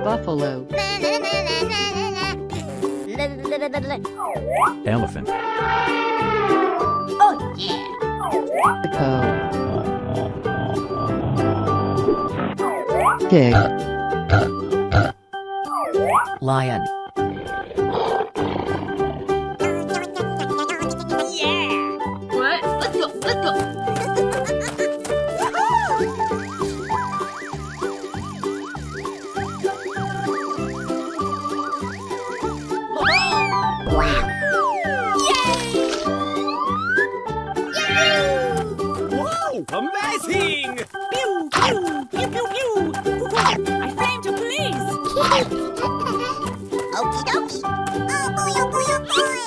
Buffalo. Elephant. Oh yeah! Hippo. Pig. Lion. What? Let's go! Let's go! Wow! Whoa! Amazing! Pew, pew, pew, pew, pew. I framed you, please! Okie dokie. Oh boy, oh boy, oh boy.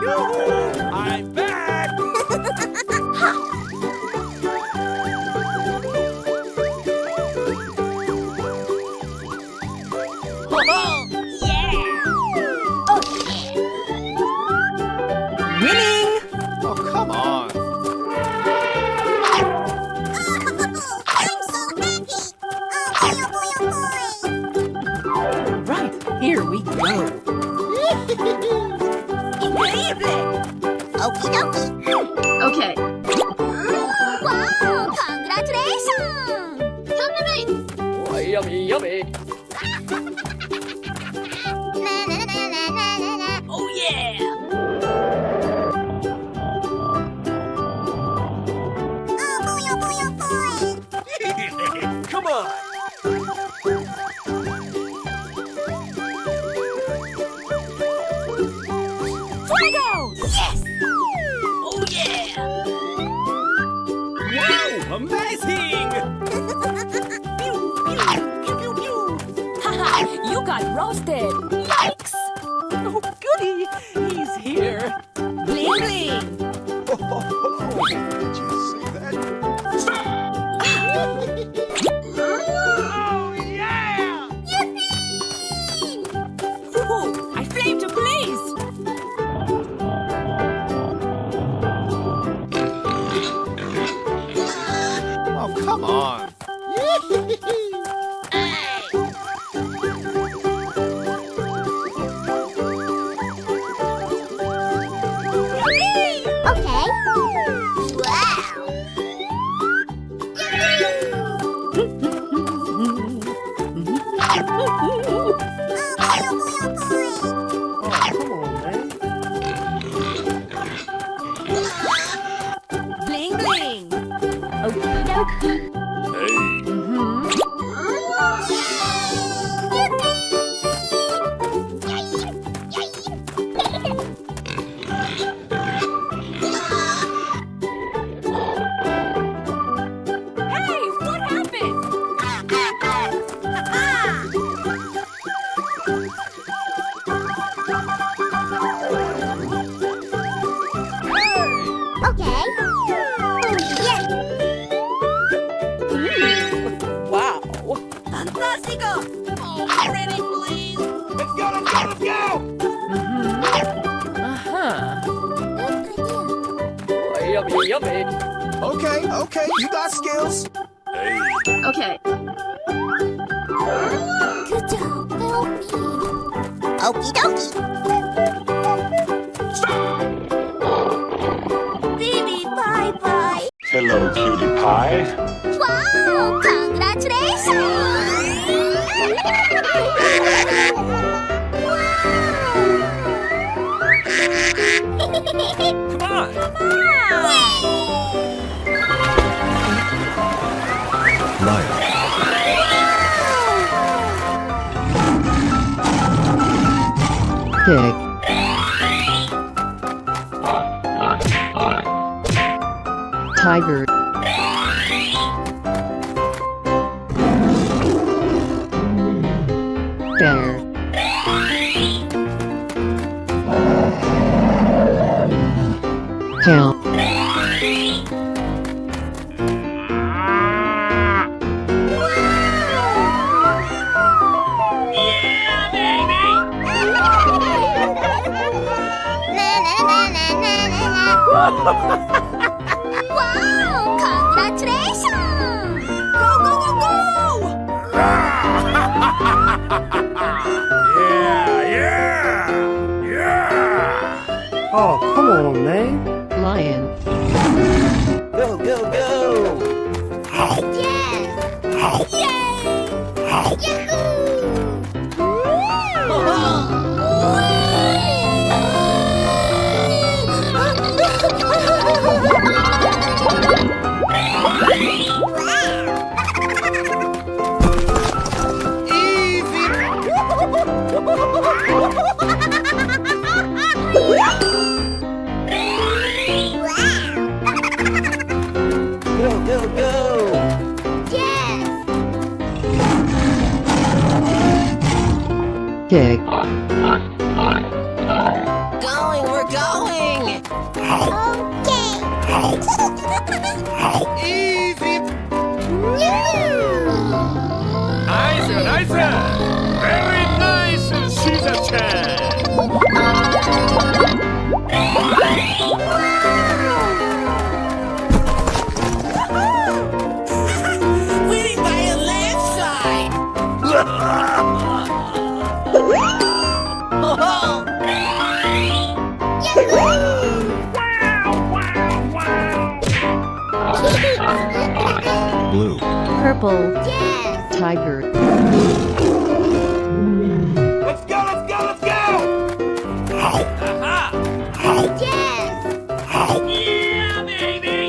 Come on! I'm back! Winning! Oh, come on. I'm so happy. Oh boy, oh boy, oh Right, here we go. boy. Okie dokie. Okay. Wow, congratulations. Oh, yummy, yummy. Oh yeah! Oh boy, oh boy, oh boy. Come on. Fuego! Yes! Oh yeah! Wow, amazing! Pew, pew, pew, pew, pew. Haha, you got roasted! Yikes! Oh, goody! He's here. Bling bling! Did you see that? Oh, yeah! Woohoo! I flamed you, please! Oh, come on. Okay. Wow. Oh boy, oh boy, oh boy. Oh, come on, man. Bling bling! Okie dokie! Hey. Hey, what happened? Okay. Yes. Wow. Fantastico! Oh, ready, please! Let's go, let's go, let's go! Uh-huh. Oh, yummy, yummy. Okay, okay, you got skills. Hey. Okay. Good job, help me. Okie dokie. Baby, bye bye. Hello, cutie pie. Wow, congratulations. Come on. Lion. Pig. Tiger. Bear. Cow. Wow! Congratulations! Go, go, go, go! Oh, come on, man. Lion. Go, go, go. Go, go, go. Pig. Going, we're going! Nice, nice. Very nice, Caesar-chan. Winning by a landslide! Blue. Purple. Tiger. Let's go, let's go, let's go. Aha. Yeah, baby.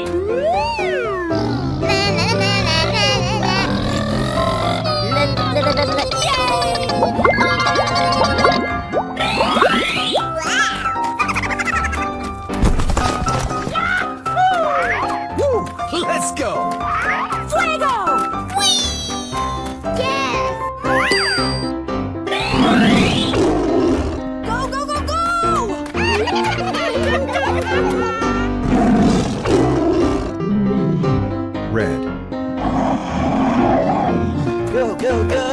Let's go. Go, go, go, go! Red. Go, go, go.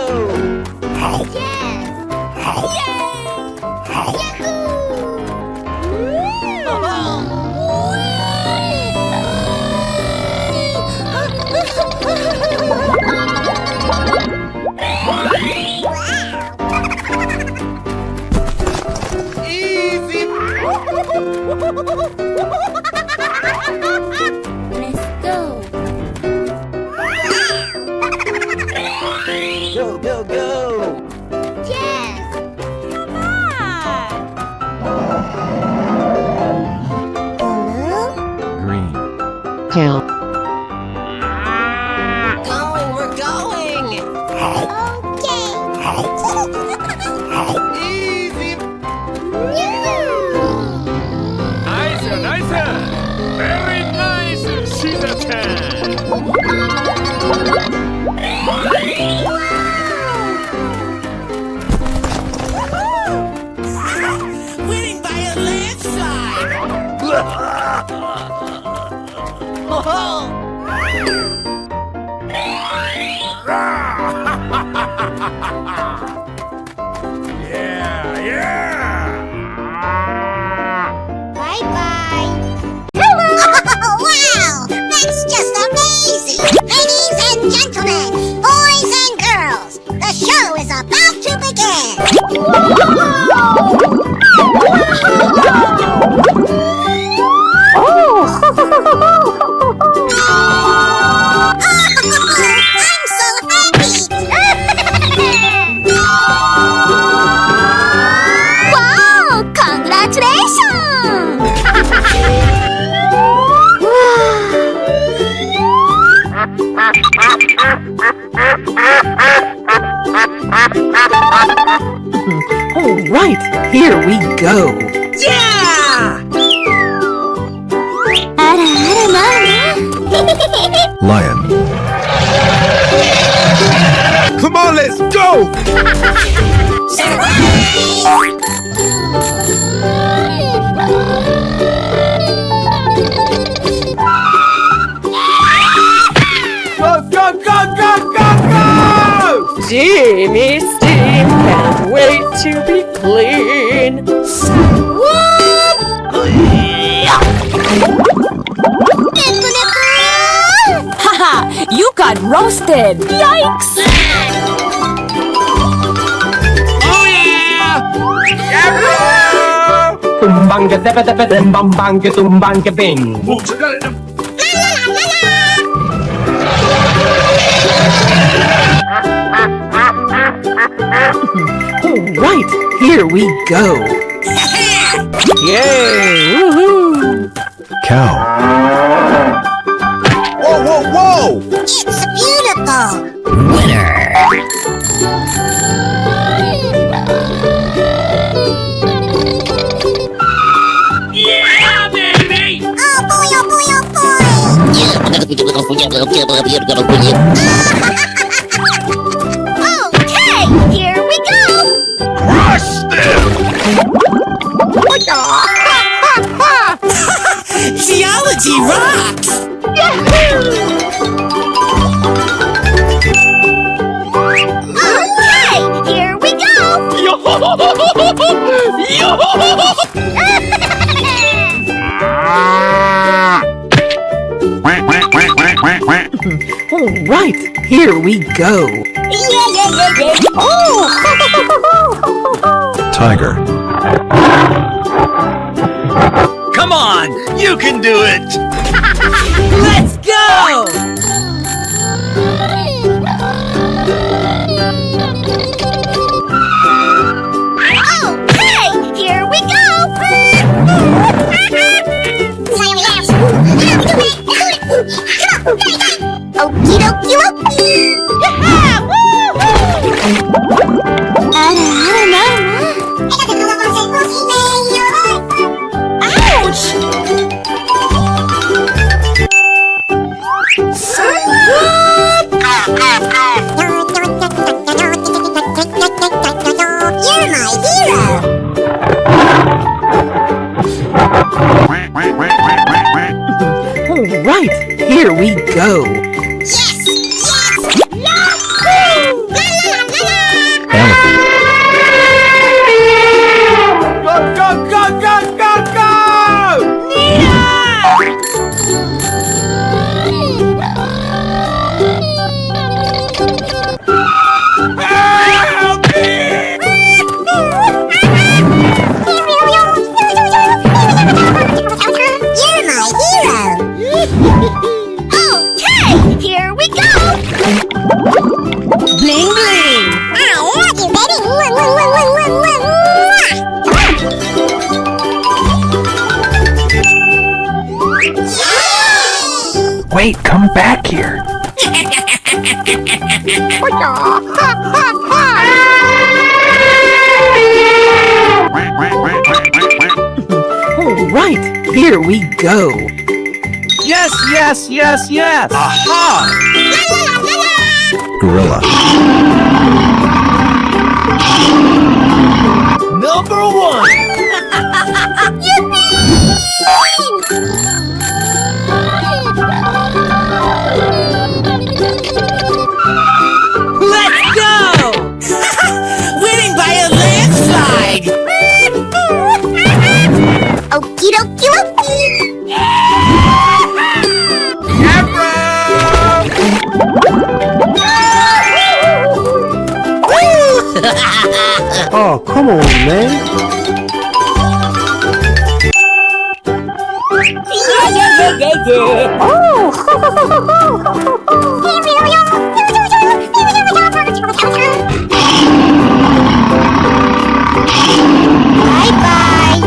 Let's go. Go, go, go. Green. Cow. Going, we're going! Nice, nice. Very nice, Caesar-chan. Winning by a landslide! Yeah, yeah. Bye-bye. Hello! Wow! That's just amazing! Ladies and gentlemen, boys and girls, the show is about to begin! I'm so happy! Wow! Congratulations! All right, here we go! Yeah! Lion. Come on, let's go. to be clean. Haha, you got roasted. Yikes! Tumbanga deba deba dem bambanga tumbanga bing. Alright, here we go. Yay! Woohoo! Cow. Whoa, whoa, whoa! It's beautiful. Yeah, baby! Oh boy, oh boy, oh boy. Okay, here we go. Crush them! Geology rocks! Okay, here we go. Alright, here we go. Oh! Tiger. Come on, you can do it! Let's go! Okay, here we go. Okie dokie Ouch! You're my hero! Alright, here we go. Yes! Yes! Yahoo! La la la la la! Elephant. Go, go, go, go, go, go! Help me! You're my hero! Okay, here we go! Bling bling! I love you, baby! Mwah, mwah, mwah, mwah, mwah, mwah. Wait, come back here. Alright, here we go. Yes, yes, yes, yes. Aha! Gorilla. Number one! Let's go! Winning by a landslide! Okie dokie dokie! Oh, come on, man. Bye bye!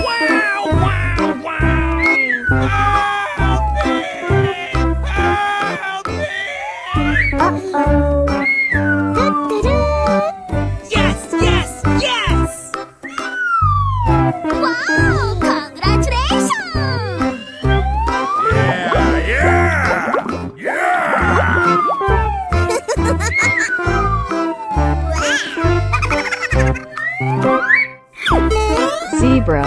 Wow, wow, wow! Help me! Help me! Yes, yes, yes! Wow! Congratulations! Yeah, yeah, Zebra.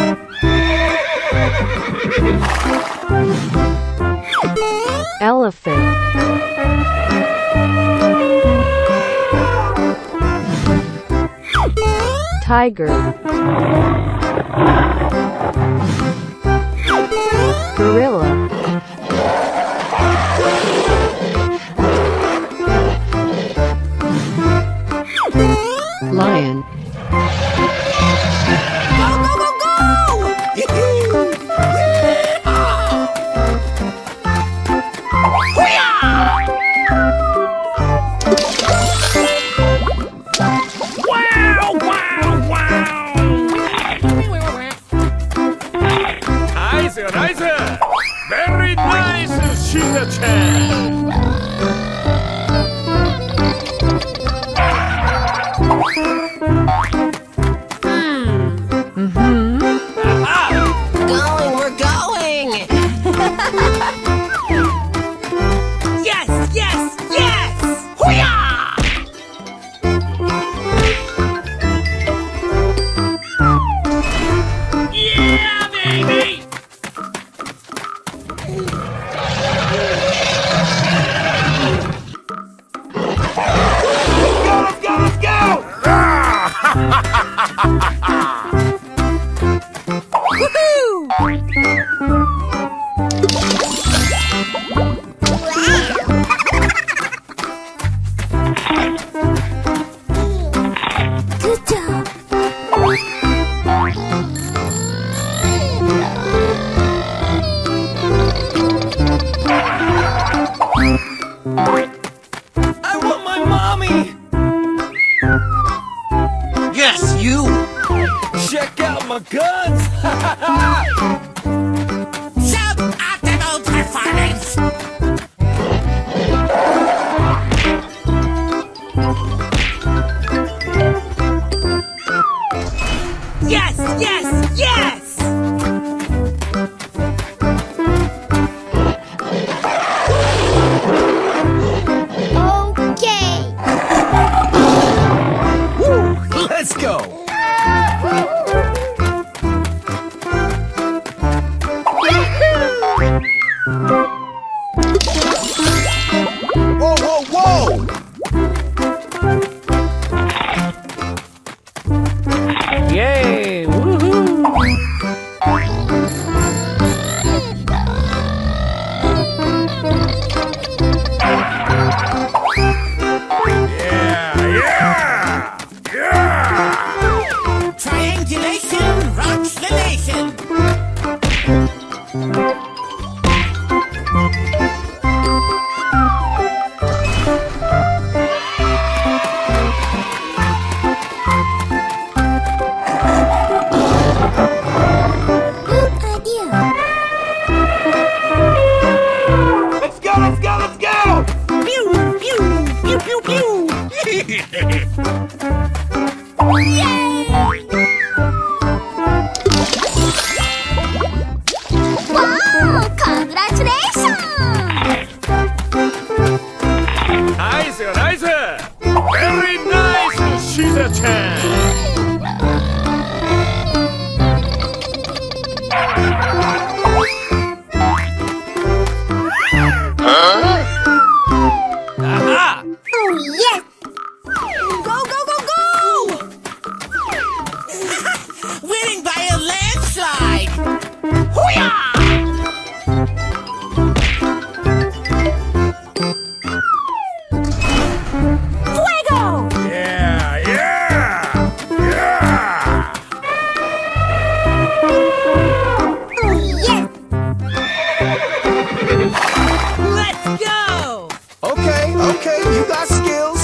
Elephant. Tiger. Gorilla. Lion. Wow, wow, wow! Nice, nice! Very nice, Shiza-chan! Going, we're going! Yes, yes, yes! Hoo-yah! Yeah, baby! Let's go, let's go, let's go! Good job. I want my mommy! Yes, you! Check out my guns! Suboptimal performance! Yes, yes, yes! Okay. Let's go! Whoa, whoa, whoa! Yay! Woohoo! Yeah! Yeah! Yeah! Triangulation rocks the nation! Good idea. Let's go, let's go, let's go! Pew, pew, pew, pew, pew! Wow! Congratulations! Nice, nice! Very nice, Shiza-chan! Aha! Oh, yes! Go, go, go, go! Winning by a landslide! Hoo-yah! Fuego! Yeah, yeah! Yeah! Oh, yes! Let's go! Okay, okay, you got skills.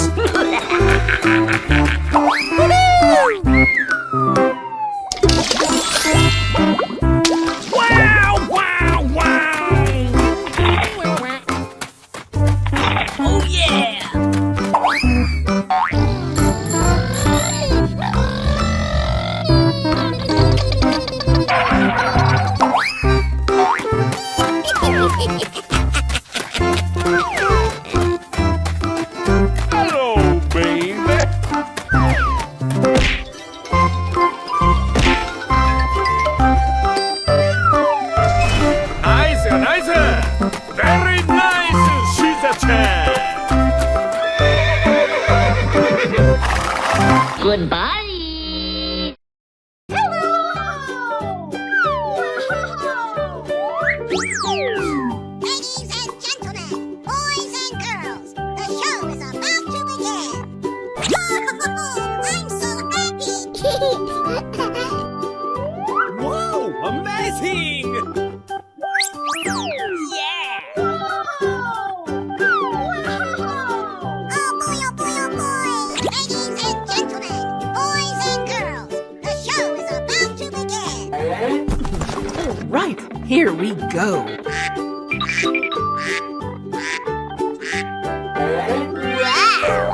Wow, wow, wow! Oh yeah! Hello, baby. Nice, nice. Very nice, Shiza-chan. Goodbye! Right, here we go. Wow!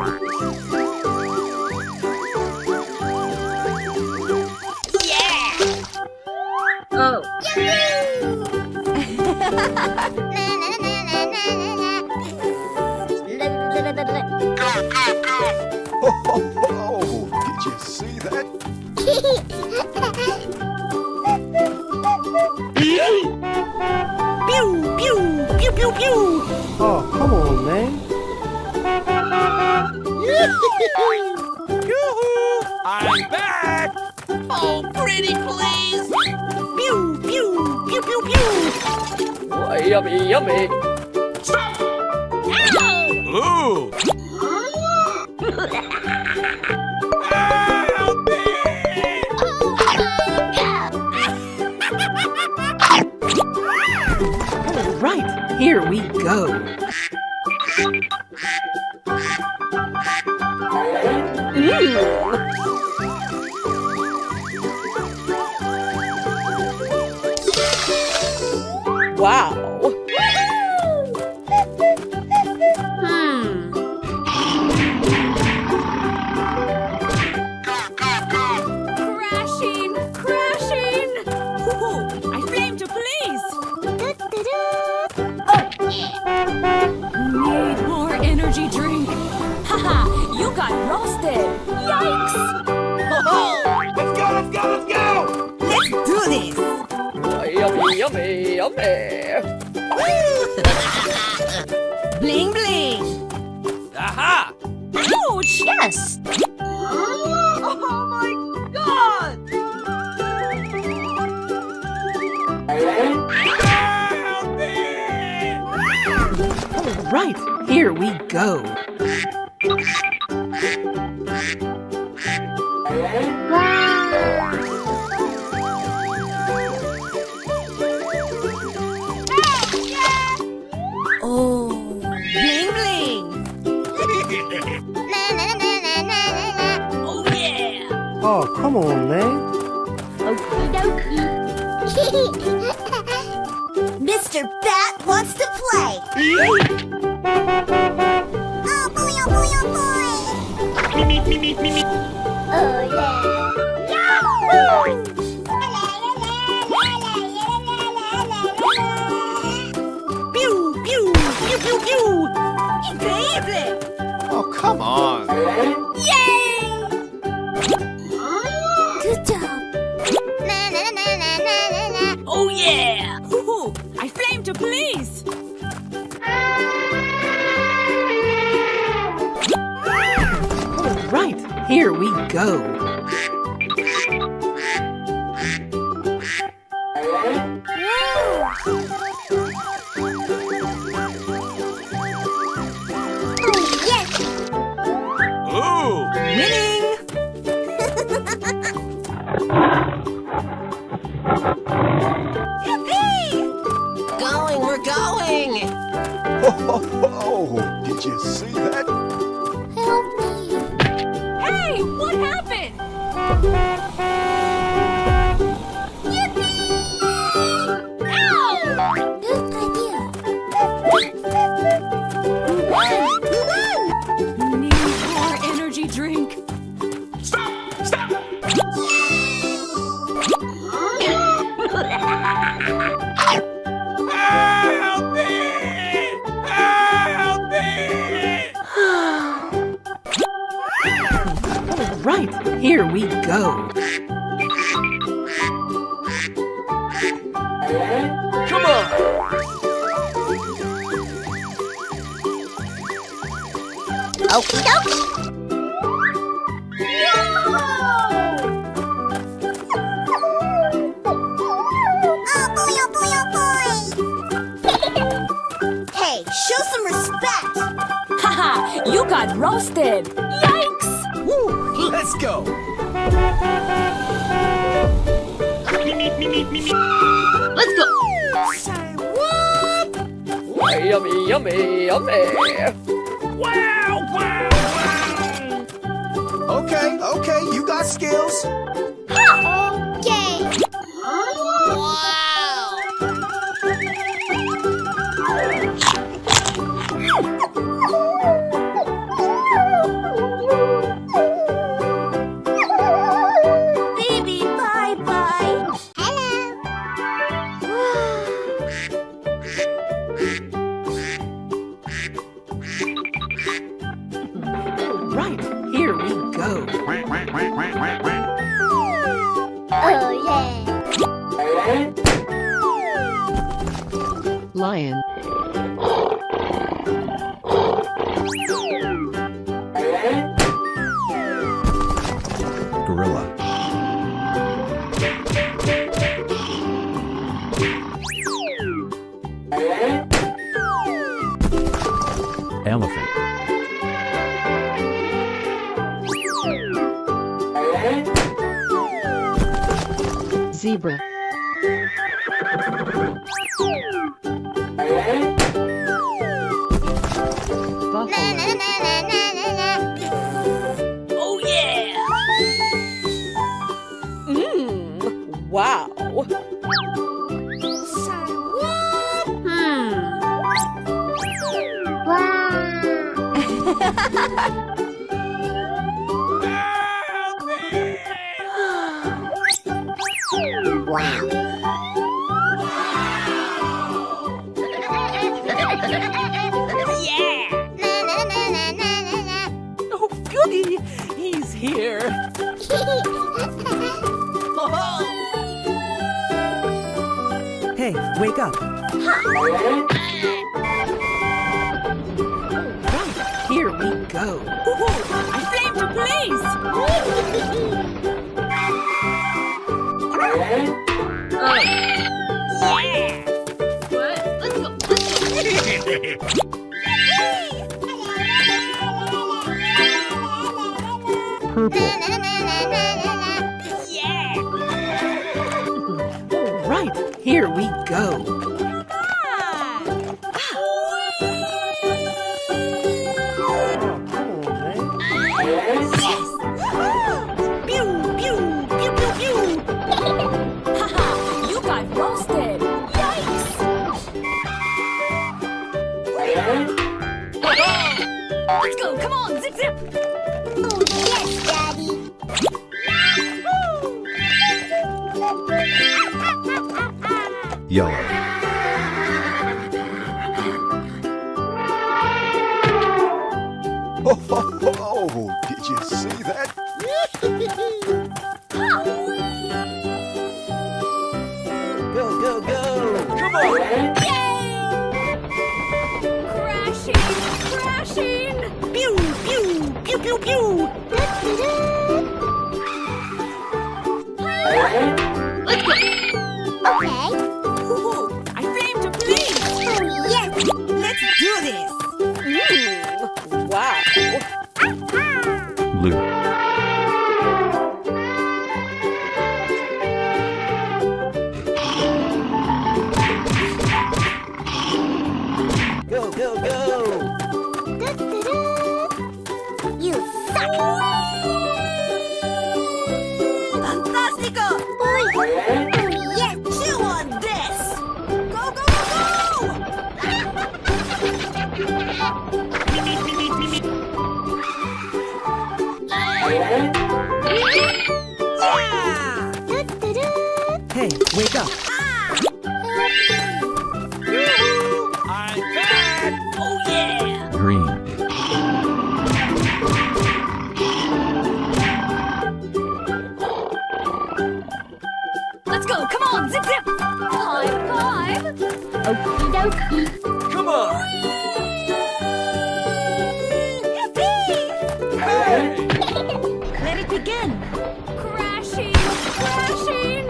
Oh. Oh, did you see that? Pew, pew, pew, pew, pew. Oh, come on, man. Yoo-hoo! I'm back. Oh, pretty please. Pew, pew, pew, pew, pew. Oh, yummy, yummy. Ooh. Help me! Right, here we go. Wow. Crashing, crashing. Woohoo! I flame to please. Need more energy drink. Haha! You got roasted. Yikes! Let's go, let's go, let's go! Let's do this. Oh, yummy, yummy, yummy. Bling, bling. Aha! Ouch! Yes. Oh my God! Help me! Right, here we go. Oh, bling, bling. Oh yeah! Oh, come on, man. Mr. Bat wants to play. Oh boy, oh boy, oh boy. Me, me, me, me, me. Oh yeah. Yahoo! Pew, pew, pew, pew, pew. Increíble! Oh, come on. Yay! Good job. Oh yeah! Woohoo! I flame to please! Right, here we go. Yes! Ooh! Winning! Going, we're going! Oh, did you see that? Help me. Hey! What happened? Ow! Good idea. Need more energy drink. Help me! Help me! Right, here we go. Come on! Okie dokie. Oh boy, oh boy, oh boy. Hey, show some respect. Haha! You got roasted. Yikes! Woo! Let's go! Me, me, me, me, me, me. Let's go! Say what? Oh, yummy, yummy, yummy. Wow, wow, wow! Okay, okay, you got skills. Okay. Wow. Oh yeah. Lion. Gorilla. Elephant. Zebra. Na na Buffalo. na na na na na. Oh yeah! Wow! Wow. Yeah! Na na na na na na na. Oh goody! He's here! Hey, wake up. Here we go! I flame to Yeah! Purple. Na na na na na na. Yeah! Right, here we go. Pew, pew, pew, pew, pew! Haha! You got roasted! Yikes! Let's go! Come on! Zip, zip! Oh yes, Daddy. Yellow. Oh, did you see that? Go, go, go. Come on! Crashing! Crashing! Pew, pew, pew, pew, pew! Okay. Ooh, I flame to please! Oh yes. Let's do this! Wow! Blue. Go, go, go. You suck. Fantastico! Oh yes. Chew on this! Go, go, go, go! Yeah! Hey, wake up. I'm back! Oh yeah! Green. Let's go! Come on! Zip, zip! High five! Okie dokie. Come on! Let it begin! Crashing! Crashing!